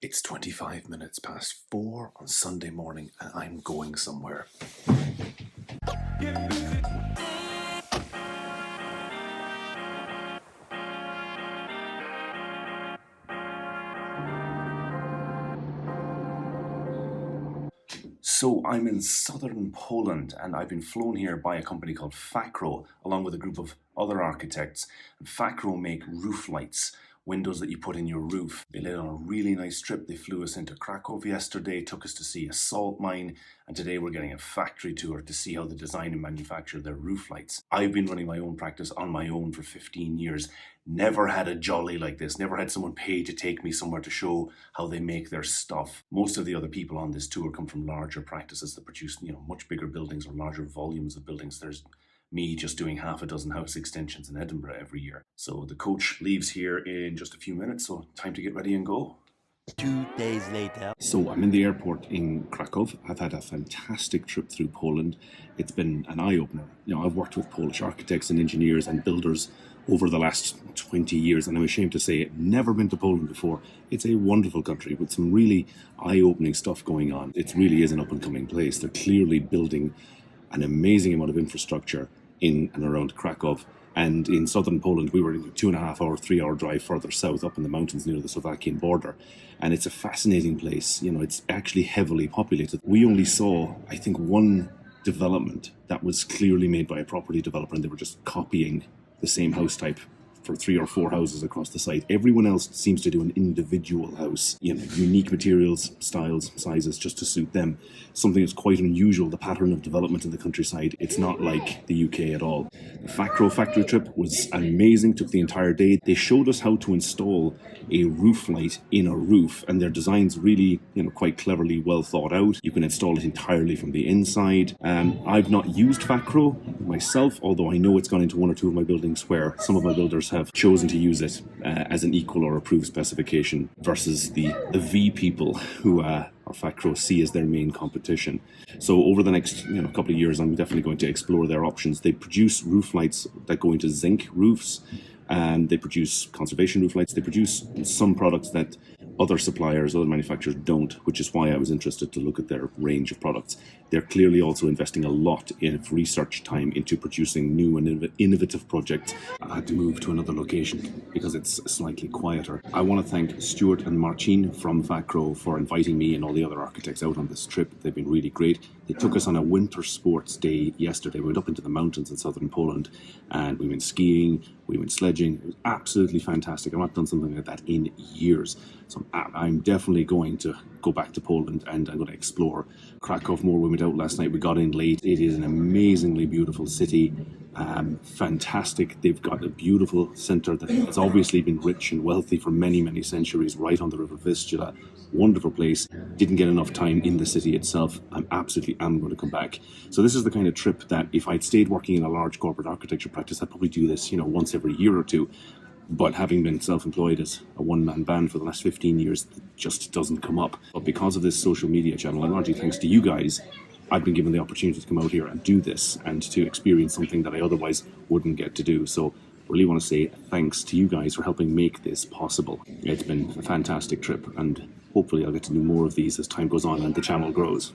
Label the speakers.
Speaker 1: It's 25 minutes past 4 on Sunday morning and I'm going somewhere. So I'm in southern Poland and I've been flown here by a company called Fakro along with a group of other architects. And Fakro make roof lights, windows that you put in your roof. They led on a really nice trip. They flew us into Krakow yesterday, took us to see a salt mine, and today we're getting a factory tour to see how they design and manufacture their roof lights. I've been running my own practice on my own for 15 years. Never had a jolly like this, never had someone pay to take me somewhere to show how they make their stuff. Most of the other people on this tour come from larger practices that produce, much bigger buildings or larger volumes of buildings. There's me just doing half a dozen house extensions in Edinburgh every year. So the coach leaves here in just a few minutes, so time to get ready and go.
Speaker 2: 2 days later.
Speaker 1: So I'm in the airport in Krakow. I've had a fantastic trip through Poland. It's been an eye-opener. I've worked with Polish architects and engineers and builders over the last 20 years, and I'm ashamed to say I've never been to Poland before. It's a wonderful country with some really eye-opening stuff going on. It really is an up-and-coming place. They're clearly building an amazing amount of infrastructure in and around Krakow. And in southern Poland, we were in a 2.5 hour, 3 hour drive further south up in the mountains near the Slovakian border. And it's a fascinating place. It's actually heavily populated. We only saw, I think, one development that was clearly made by a property developer, and they were just copying the same house type for 3 or 4 houses across the site. Everyone else seems to do an individual house, unique materials, styles, sizes, just to suit them. Something that's quite unusual, the pattern of development in the countryside. It's not like the UK at all. The Fakro factory trip was amazing, took the entire day. They showed us how to install a roof light in a roof, and their design's really, quite cleverly well thought out. You can install it entirely from the inside. I've not used Fakro myself, although I know it's gone into 1 or 2 of my buildings where some of my builders have chosen to use it as an equal or approved specification versus the V people who Fakro see as their main competition. So over the next couple of years, I'm definitely going to explore their options. They produce roof lights that go into zinc roofs, and they produce conservation roof lights. They produce some products that other suppliers, other manufacturers don't, which is why I was interested to look at their range of products. They're clearly also investing a lot in research time into producing new and innovative projects. I had to move to another location because it's slightly quieter. I want to thank Stuart and Marcin from Fakro for inviting me and all the other architects out on this trip. They've been really great. They took us on a winter sports day yesterday. We went up into the mountains in southern Poland and we went skiing, we went sledging. It was absolutely fantastic. I've not done something like that in years. So I'm definitely going to go back to Poland and I'm going to explore Krakow more. We went out last night. We got in late. It is an amazingly beautiful city. Fantastic. They've got a beautiful centre that has obviously been rich and wealthy for many, many centuries, right on the River Vistula. Wonderful place. Didn't get enough time in the city itself. I'm going to come back. So this is the kind of trip that if I'd stayed working in a large corporate architecture practice, I'd probably do this, once every year or two. But having been self-employed as a one-man band for the last 15 years, it just doesn't come up. But because of this social media channel, and largely thanks to you guys, I've been given the opportunity to come out here and do this and to experience something that I otherwise wouldn't get to do. So I really want to say thanks to you guys for helping make this possible. It's been a fantastic trip, and hopefully I'll get to do more of these as time goes on and the channel grows.